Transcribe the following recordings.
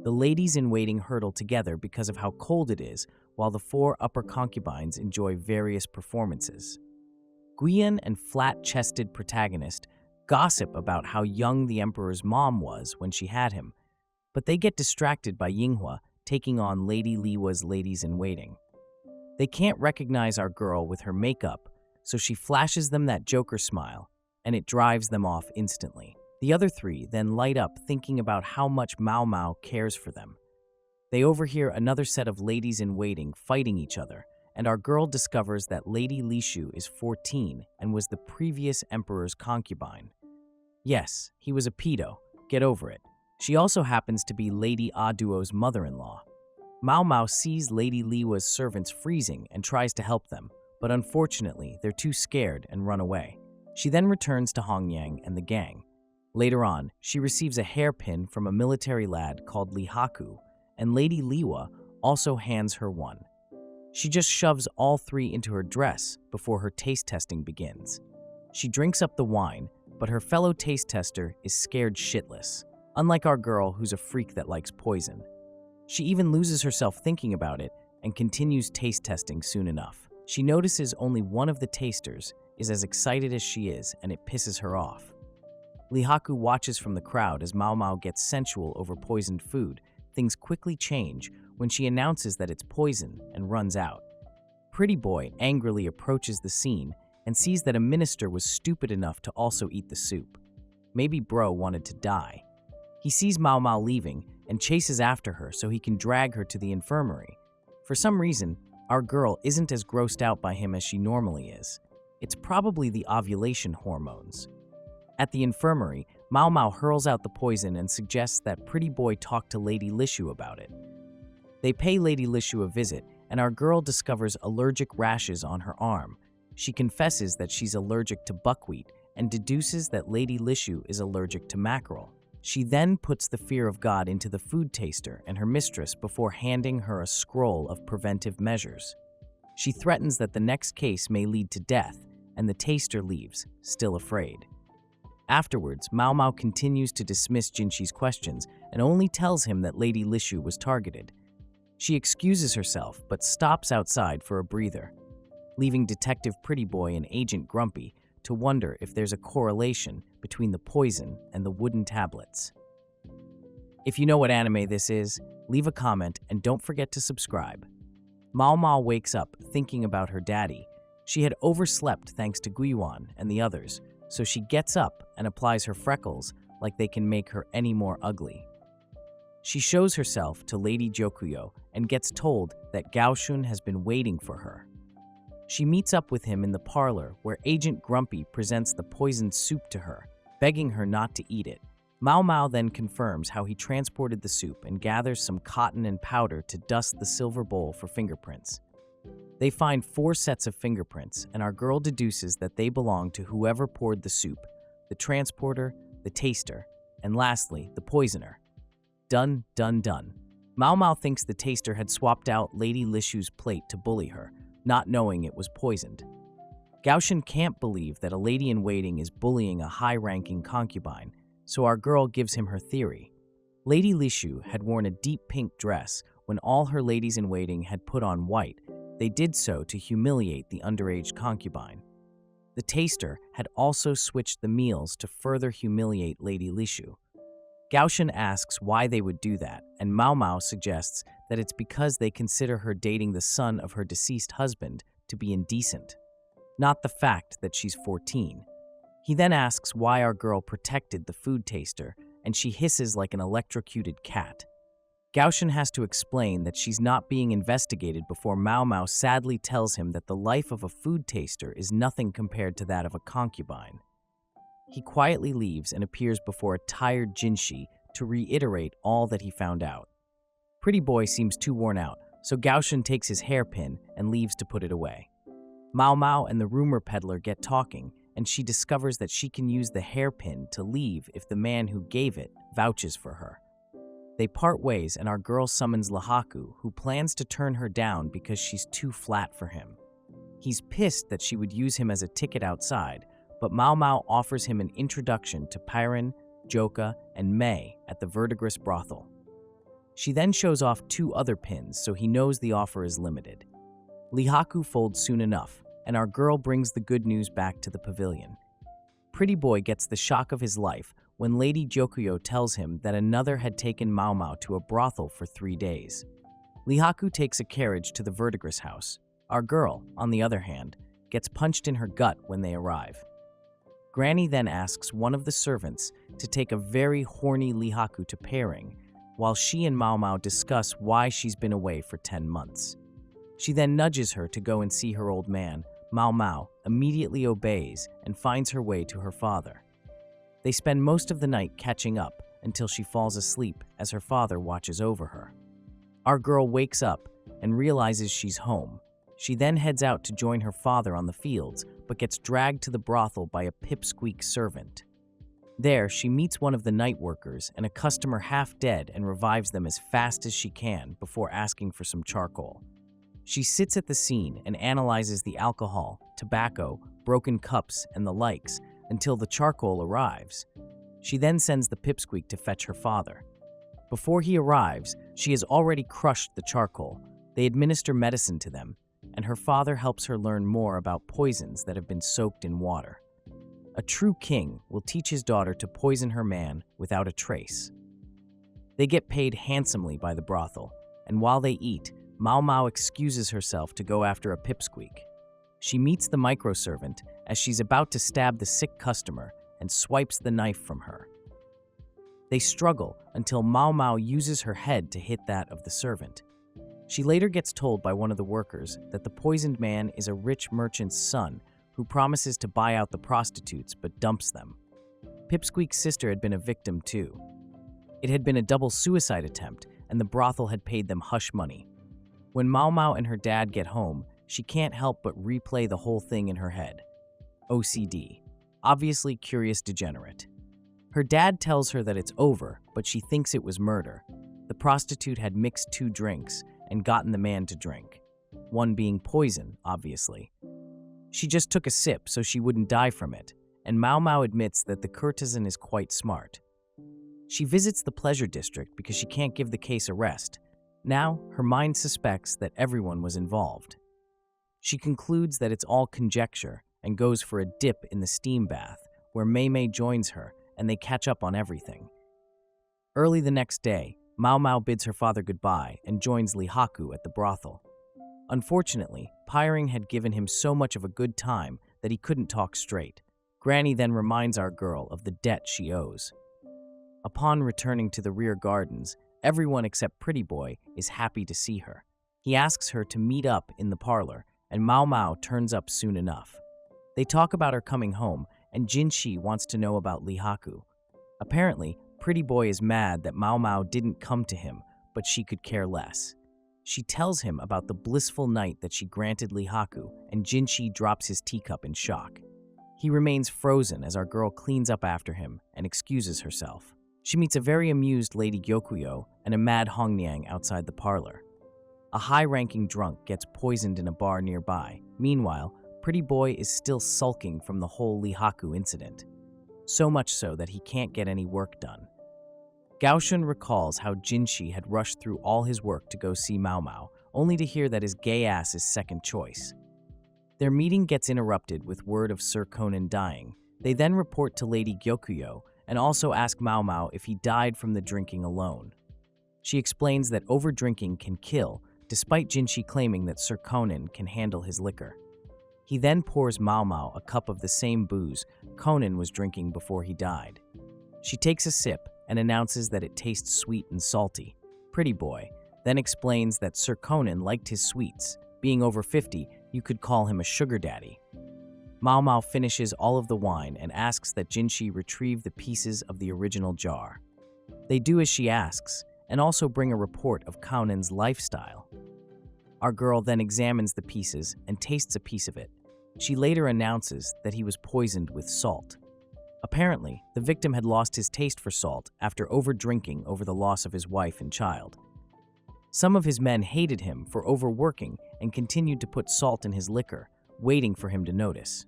The ladies-in-waiting hurtle together because of how cold it is, while the four upper concubines enjoy various performances. Guiyan and flat-chested protagonist gossip about how young the emperor's mom was when she had him, but they get distracted by Yinghua taking on Lady Liwa's ladies-in-waiting. They can't recognize our girl with her makeup, so she flashes them that Joker smile, and it drives them off instantly. The other three then light up thinking about how much Mao Mao cares for them. They overhear another set of ladies-in-waiting fighting each other, and our girl discovers that Lady Lishu is 14 and was the previous emperor's concubine. Yes, he was a pedo. Get over it. She also happens to be Lady Aduo's mother-in-law. Mao Mao sees Lady Liwa's servants freezing and tries to help them, but unfortunately, they're too scared and run away. She then returns to Hongyang and the gang. Later on, she receives a hairpin from a military lad called Li Haku, and Lady Liwa also hands her one. She just shoves all three into her dress before her taste testing begins. She drinks up the wine, but her fellow taste tester is scared shitless, unlike our girl who's a freak that likes poison. She even loses herself thinking about it and continues taste testing soon enough. She notices only one of the tasters is as excited as she is, and it pisses her off. Li Haku watches from the crowd as Mao Mao gets sensual over poisoned food. Things quickly change when she announces that it's poison and runs out. Pretty Boy angrily approaches the scene and sees that a minister was stupid enough to also eat the soup. Maybe bro wanted to die. He sees Mao Mao leaving and chases after her so he can drag her to the infirmary. For some reason, our girl isn't as grossed out by him as she normally is. It's probably the ovulation hormones. At the infirmary, Mao Mao hurls out the poison and suggests that Pretty Boy talk to Lady Lishu about it. They pay Lady Lishu a visit, and our girl discovers allergic rashes on her arm. She confesses that she's allergic to buckwheat and deduces that Lady Lishu is allergic to mackerel. She then puts the fear of God into the food taster and her mistress before handing her a scroll of preventive measures. She threatens that the next case may lead to death, and the taster leaves, still afraid. Afterwards, Mao Mao continues to dismiss Jinxi's questions and only tells him that Lady Lishu was targeted. She excuses herself but stops outside for a breather, leaving Detective Pretty Boy and Agent Grumpy to wonder if there's a correlation between the poison and the wooden tablets. If you know what anime this is, leave a comment and don't forget to subscribe. Mao Mao wakes up thinking about her daddy. She had overslept thanks to Guiyuan and the others, so she gets up and applies her freckles like they can make her any more ugly. She shows herself to Lady Jokuyo and gets told that Gaoshun has been waiting for her. She meets up with him in the parlor where Agent Grumpy presents the poisoned soup to her, begging her not to eat it. Mao Mao then confirms how he transported the soup and gathers some cotton and powder to dust the silver bowl for fingerprints. They find 4 sets of fingerprints, and our girl deduces that they belong to whoever poured the soup, the transporter, the taster, and lastly, the poisoner. Done, done, done. Mao Mao thinks the taster had swapped out Lady Lishu's plate to bully her, not knowing it was poisoned. Gaoshun can't believe that a lady-in-waiting is bullying a high-ranking concubine, so our girl gives him her theory. Lady Lishu had worn a deep pink dress when all her ladies-in-waiting had put on white. They did so to humiliate the underage concubine. The taster had also switched the meals to further humiliate Lady Lishu. Gaoshun asks why they would do that, and Mao Mao suggests that it's because they consider her dating the son of her deceased husband to be indecent, not the fact that she's 14. He then asks why our girl protected the food taster, and she hisses like an electrocuted cat. Gaoshun has to explain that she's not being investigated before Mao Mao sadly tells him that the life of a food taster is nothing compared to that of a concubine. He quietly leaves and appears before a tired Jinshi to reiterate all that he found out. Pretty Boy seems too worn out, so Gaoshun takes his hairpin and leaves to put it away. Mao Mao and the rumor peddler get talking, and she discovers that she can use the hairpin to leave if the man who gave it vouches for her. They part ways and our girl summons Lahaku, who plans to turn her down because she's too flat for him. He's pissed that she would use him as a ticket outside, but Mao Mao offers him an introduction to Pyron, Joka, and Mei at the Verdigris brothel. She then shows off 2 other pins so he knows the offer is limited. Lihaku folds soon enough, and our girl brings the good news back to the pavilion. Pretty Boy gets the shock of his life when Lady Gyokuyo tells him that another had taken Mao Mao to a brothel for 3 days. Lihaku takes a carriage to the verdigris house. Our girl, on the other hand, gets punched in her gut when they arrive. Granny then asks one of the servants to take a very horny Lihaku to pairing, while she and Mao Mao discuss why she's been away for 10 months. She then nudges her to go and see her old man. Mao Mao immediately obeys and finds her way to her father. They spend most of the night catching up until she falls asleep as her father watches over her. Our girl wakes up and realizes she's home. She then heads out to join her father on the fields, but gets dragged to the brothel by a pipsqueak servant. There, she meets one of the night workers and a customer half dead and revives them as fast as she can before asking for some charcoal. She sits at the scene and analyzes the alcohol, tobacco, broken cups, and the likes until the charcoal arrives. She then sends the pipsqueak to fetch her father. Before he arrives, she has already crushed the charcoal. They administer medicine to them, and her father helps her learn more about poisons that have been soaked in water. A true king will teach his daughter to poison her man without a trace. They get paid handsomely by the brothel, and while they eat, Mao Mao excuses herself to go after a pipsqueak. She meets the microservant as she's about to stab the sick customer and swipes the knife from her. They struggle until Mao Mao uses her head to hit that of the servant. She later gets told by one of the workers that the poisoned man is a rich merchant's son who promises to buy out the prostitutes but dumps them. Pipsqueak's sister had been a victim too. It had been a double suicide attempt, and the brothel had paid them hush money. When Mao Mao and her dad get home, she can't help but replay the whole thing in her head. OCD. Obviously curious degenerate. Her dad tells her that it's over, but she thinks it was murder. The prostitute had mixed 2 drinks and gotten the man to drink. One being poison, obviously. She just took a sip so she wouldn't die from it, and Mao Mao admits that the courtesan is quite smart. She visits the pleasure district because she can't give the case a rest. Now, her mind suspects that everyone was involved. She concludes that it's all conjecture and goes for a dip in the steam bath, where Mei Mei joins her and they catch up on everything. Early the next day, Mao Mao bids her father goodbye and joins Lihaku at the brothel. Unfortunately, Pyring had given him so much of a good time that he couldn't talk straight. Granny then reminds our girl of the debt she owes. Upon returning to the rear gardens, everyone except Pretty Boy is happy to see her. He asks her to meet up in the parlor, and Mao Mao turns up soon enough. They talk about her coming home, and Jinshi wants to know about Lihaku. Apparently, Pretty Boy is mad that Mao Mao didn't come to him, but she could care less. She tells him about the blissful night that she granted Lihaku, and Jinshi drops his teacup in shock. He remains frozen as our girl cleans up after him and excuses herself. She meets a very amused Lady Gyokuyo and a mad Hongniang outside the parlor. A high-ranking drunk gets poisoned in a bar nearby. Meanwhile, Pretty Boy is still sulking from the whole Lihaku incident. So much so that he can't get any work done. Gaoshun recalls how Jinshi had rushed through all his work to go see Mao Mao, only to hear that his gay ass is second choice. Their meeting gets interrupted with word of Sir Conan dying. They then report to Lady Gyokuyo and also ask Mao Mao if he died from the drinking alone. She explains that overdrinking can kill, despite Jinshi claiming that Sir Conan can handle his liquor. He then pours Mao Mao a cup of the same booze Conan was drinking before he died. She takes a sip and announces that it tastes sweet and salty. Pretty Boy then explains that Sir Conan liked his sweets. Being over 50, you could call him a sugar daddy. Mao Mao finishes all of the wine and asks that Jinshi retrieve the pieces of the original jar. They do as she asks, and also bring a report of Conan's lifestyle. Our girl then examines the pieces and tastes a piece of it. She later announces that he was poisoned with salt. Apparently, the victim had lost his taste for salt after over-drinking over the loss of his wife and child. Some of his men hated him for overworking and continued to put salt in his liquor, waiting for him to notice.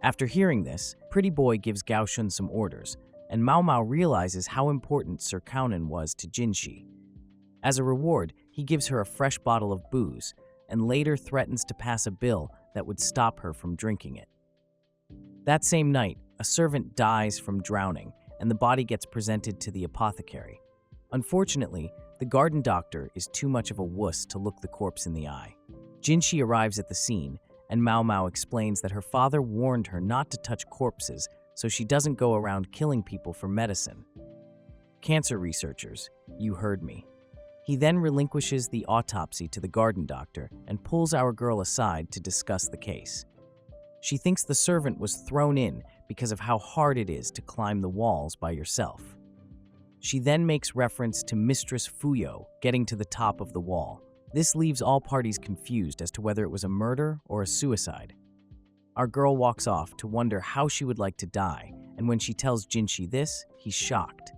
After hearing this, Pretty Boy gives Gaoshun some orders, and Mao Mao realizes how important Sir Conan was to Jinshi. As a reward, he gives her a fresh bottle of booze and later threatens to pass a bill that would stop her from drinking it. That same night, a servant dies from drowning and the body gets presented to the apothecary. Unfortunately, the garden doctor is too much of a wuss to look the corpse in the eye. Jinshi arrives at the scene, and Mao Mao explains that her father warned her not to touch corpses so she doesn't go around killing people for medicine. Cancer researchers, you heard me. He then relinquishes the autopsy to the garden doctor and pulls our girl aside to discuss the case. She thinks the servant was thrown in because of how hard it is to climb the walls by yourself. She then makes reference to Mistress Fuyo getting to the top of the wall. This leaves all parties confused as to whether it was a murder or a suicide. Our girl walks off to wonder how she would like to die, and when she tells Jinshi this, he's shocked.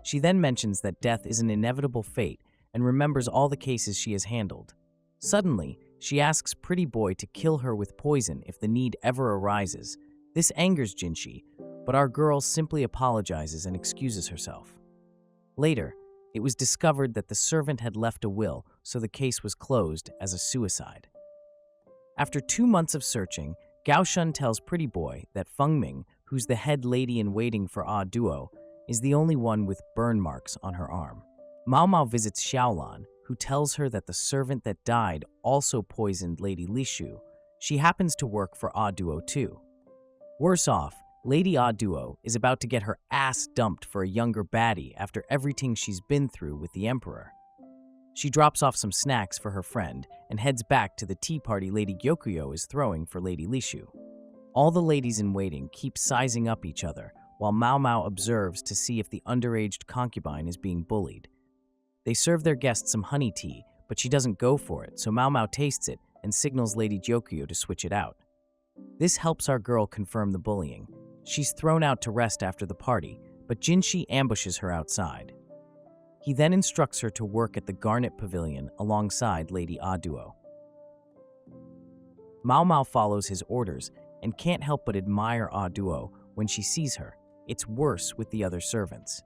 She then mentions that death is an inevitable fate and remembers all the cases she has handled. Suddenly, she asks Pretty Boy to kill her with poison if the need ever arises. This angers Jinshi, but our girl simply apologizes and excuses herself. Later, it was discovered that the servant had left a will, so the case was closed as a suicide. After 2 months of searching, Gao Shun tells Pretty Boy that Feng Ming, who's the head lady-in-waiting for Ah Duo, is the only one with burn marks on her arm. Mao Mao visits Xiaolan, who tells her that the servant that died also poisoned Lady Lishu. She happens to work for Ah Duo too. Worse off, Lady Ah Duo is about to get her ass dumped for a younger baddie after everything she's been through with the Emperor. She drops off some snacks for her friend and heads back to the tea party Lady Gyokuyo is throwing for Lady Lishu. All the ladies in waiting keep sizing up each other, while Mao Mao observes to see if the underage concubine is being bullied. They serve their guests some honey tea, but she doesn't go for it, so Mao Mao tastes it and signals Lady Gyokuyo to switch it out. This helps our girl confirm the bullying. She's thrown out to rest after the party, but Jinshi ambushes her outside. He then instructs her to work at the Garnet Pavilion alongside Lady Ah Duo. Mao Mao follows his orders and can't help but admire Ah Duo when she sees her. It's worse with the other servants.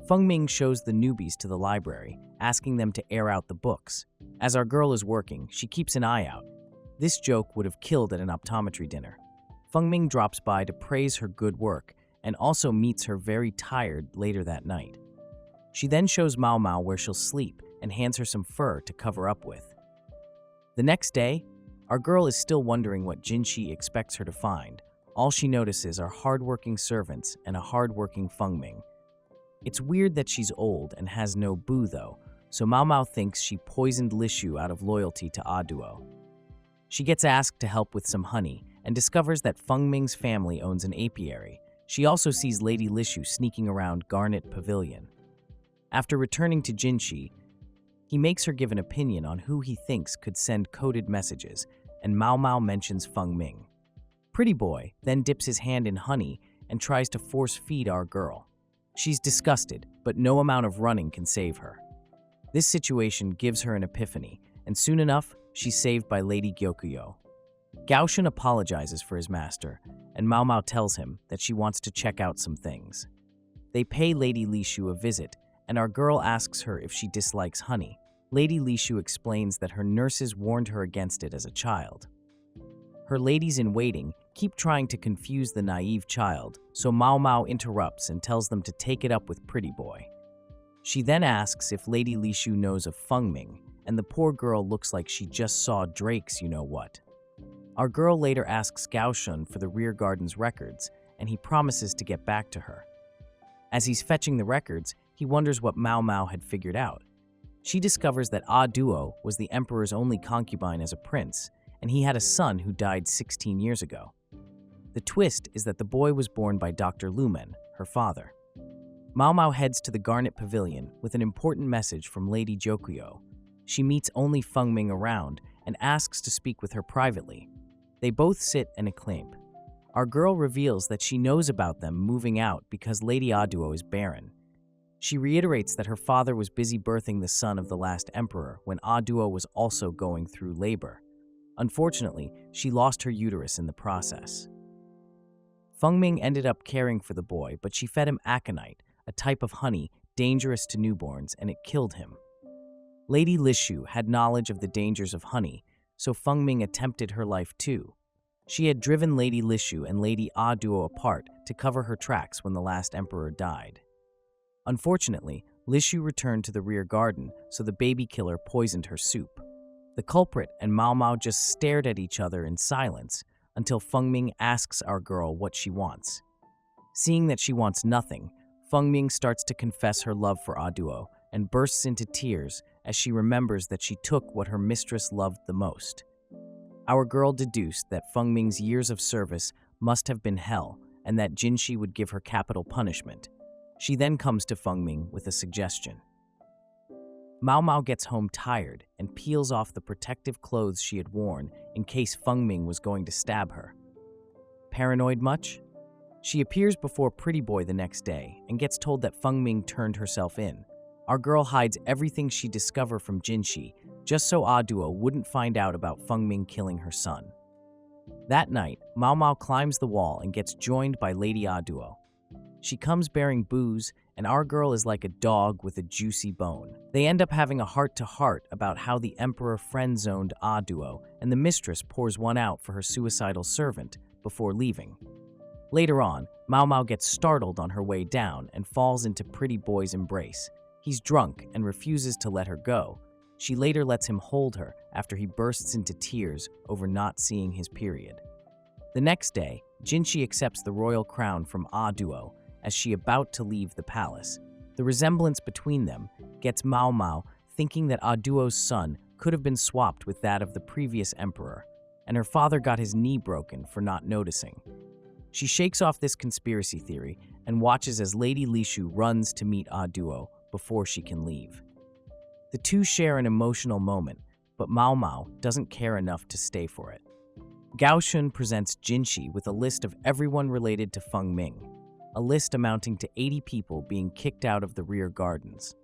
Feng Ming shows the newbies to the library, asking them to air out the books. As our girl is working, she keeps an eye out. This joke would have killed at an optometry dinner. Feng Ming drops by to praise her good work and also meets her very tired later that night. She then shows Mao Mao where she'll sleep and hands her some fur to cover up with. The next day, our girl is still wondering what Jinshi expects her to find. All she notices are hardworking servants and a hardworking Feng Ming. It's weird that she's old and has no boo though, so Mao Mao thinks she poisoned Lishu out of loyalty to Ah Duo. She gets asked to help with some honey and discovers that Feng Ming's family owns an apiary. She also sees Lady Lishu sneaking around Garnet Pavilion. After returning to Jinshi, he makes her give an opinion on who he thinks could send coded messages, and Mao Mao mentions Feng Ming. Pretty Boy then dips his hand in honey and tries to force feed our girl. She's disgusted, but no amount of running can save her. This situation gives her an epiphany, and soon enough, she's saved by Lady Gyokuyo. Gao Shun apologizes for his master, and Mao Mao tells him that she wants to check out some things. They pay Lady Lishu a visit, and our girl asks her if she dislikes honey. Lady Lishu explains that her nurses warned her against it as a child. Her ladies-in-waiting keep trying to confuse the naive child, so Mao Mao interrupts and tells them to take it up with Pretty Boy. She then asks if Lady Lishu knows of Feng Ming, and the poor girl looks like she just saw Drake's you-know-what. Our girl later asks Gao Shun for the rear garden's records, and he promises to get back to her. As he's fetching the records, he wonders what Mao Mao had figured out. She discovers that Ah Duo was the emperor's only concubine as a prince, and he had a son who died 16 years ago. The twist is that the boy was born by Dr. Lumen, her father. Mao Mao heads to the Garnet Pavilion with an important message from Lady Gyokuyo. She meets only Feng Ming around and asks to speak with her privately. They both sit and acclaim. Our girl reveals that she knows about them moving out because Lady Ah Duo is barren. She reiterates that her father was busy birthing the son of the last emperor when Ah Duo was also going through labor. Unfortunately, she lost her uterus in the process. Feng Ming ended up caring for the boy, but she fed him aconite, a type of honey dangerous to newborns, and it killed him. Lady Lishu had knowledge of the dangers of honey, so Fengming attempted her life too. She had driven Lady Lishu and Lady Ah Duo apart to cover her tracks when the last emperor died. Unfortunately, Lishu returned to the rear garden, so the baby killer poisoned her soup. The culprit and Mao Mao just stared at each other in silence until Fengming asks our girl what she wants. Seeing that she wants nothing, Fengming starts to confess her love for Ah Duo and bursts into tears as she remembers that she took what her mistress loved the most. Our girl deduced that Fengming's years of service must have been hell and that Jinshi would give her capital punishment. She then comes to Fengming with a suggestion. Mao Mao gets home tired and peels off the protective clothes she had worn in case Fengming was going to stab her. Paranoid much? She appears before Pretty Boy the next day and gets told that Fengming turned herself in. Our girl hides everything she discovered from Jinshi just so Ah Duo wouldn't find out about Fengming killing her son. That night, Mao Mao climbs the wall and gets joined by Lady Ah Duo. She comes bearing booze, and our girl is like a dog with a juicy bone. They end up having a heart-to-heart about how the emperor friend-zoned Ah Duo, and the mistress pours one out for her suicidal servant before leaving. Later on, Mao Mao gets startled on her way down and falls into Pretty Boy's embrace. He's drunk and refuses to let her go. She later lets him hold her after he bursts into tears over not seeing his period. The next day, Jinshi accepts the royal crown from Ah Duo as she about to leave the palace. The resemblance between them gets Mao Mao thinking that Ah Duo's son could have been swapped with that of the previous emperor, and her father got his knee broken for not noticing. She shakes off this conspiracy theory and watches as Lady Lishu runs to meet Ah Duo before she can leave. The two share an emotional moment, but Mao Mao doesn't care enough to stay for it. Gao Shun presents Jinshi with a list of everyone related to Fengming, a list amounting to 80 people being kicked out of the rear gardens.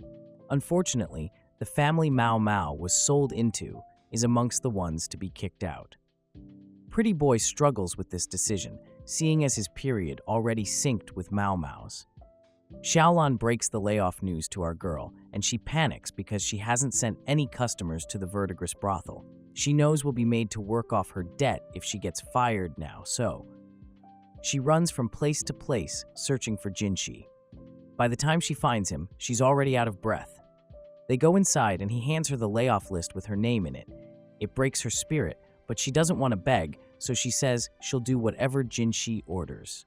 Unfortunately, the family Mao Mao was sold into is amongst the ones to be kicked out. Pretty Boy struggles with this decision, seeing as his period already synced with Mao Mao's. Xiaolan breaks the layoff news to our girl, and she panics because she hasn't sent any customers to the verdigris brothel. She knows will be made to work off her debt if she gets fired now, so she runs from place to place searching for Jinshi. By the time she finds him, she's already out of breath. They go inside and he hands her the layoff list with her name in it. It breaks her spirit, but she doesn't want to beg, so she says she'll do whatever Jinshi orders.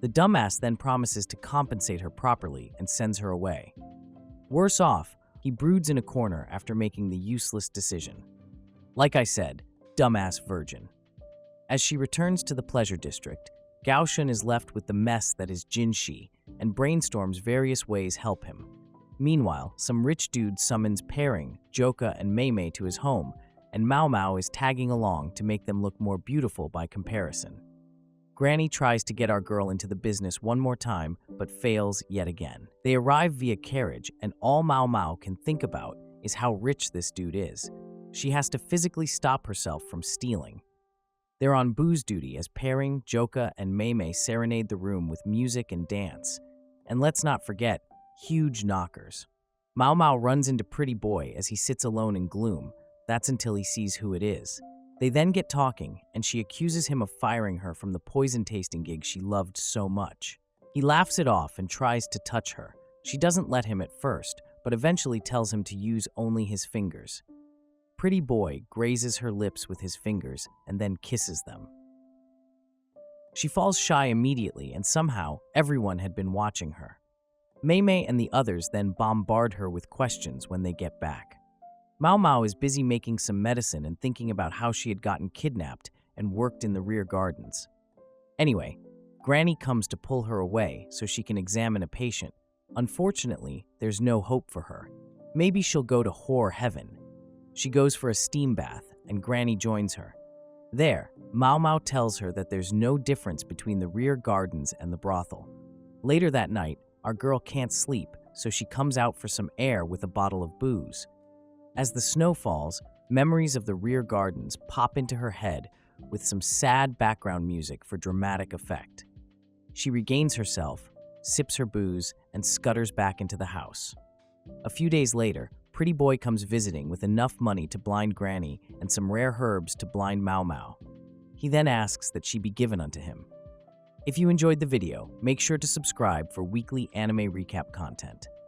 The dumbass then promises to compensate her properly and sends her away. Worse off, he broods in a corner after making the useless decision. Like I said, dumbass virgin. As she returns to the pleasure district, Gao Shun is left with the mess that is Jinshi and brainstorms various ways help him. Meanwhile, some rich dude summons Pairing, Joka, and Mei Mei to his home, and Mao Mao is tagging along to make them look more beautiful by comparison. Granny tries to get our girl into the business one more time, but fails yet again. They arrive via carriage, and all Mao Mao can think about is how rich this dude is. She has to physically stop herself from stealing. They're on booze duty as Pairing, Joka, and Mei Mei serenade the room with music and dance. And let's not forget, huge knockers. Mao Mao runs into Pretty Boy as he sits alone in gloom. That's until he sees who it is. They then get talking, and she accuses him of firing her from the poison tasting gig she loved so much. He laughs it off and tries to touch her. She doesn't let him at first, but eventually tells him to use only his fingers. Pretty Boy grazes her lips with his fingers and then kisses them. She falls shy immediately, and somehow everyone had been watching her. Mei Mei and the others then bombard her with questions when they get back. Mao Mao is busy making some medicine and thinking about how she had gotten kidnapped and worked in the rear gardens. Anyway, Granny comes to pull her away so she can examine a patient. Unfortunately, there's no hope for her. Maybe she'll go to whore heaven. She goes for a steam bath, and Granny joins her. There, Mao Mao tells her that there's no difference between the rear gardens and the brothel. Later that night, our girl can't sleep, so she comes out for some air with a bottle of booze. As the snow falls, memories of the rear gardens pop into her head with some sad background music for dramatic effect. She regains herself, sips her booze, and scutters back into the house. A few days later, Pretty Boy comes visiting with enough money to blind Granny and some rare herbs to blind Mau Mau. He then asks that she be given unto him. If you enjoyed the video, make sure to subscribe for weekly anime recap content.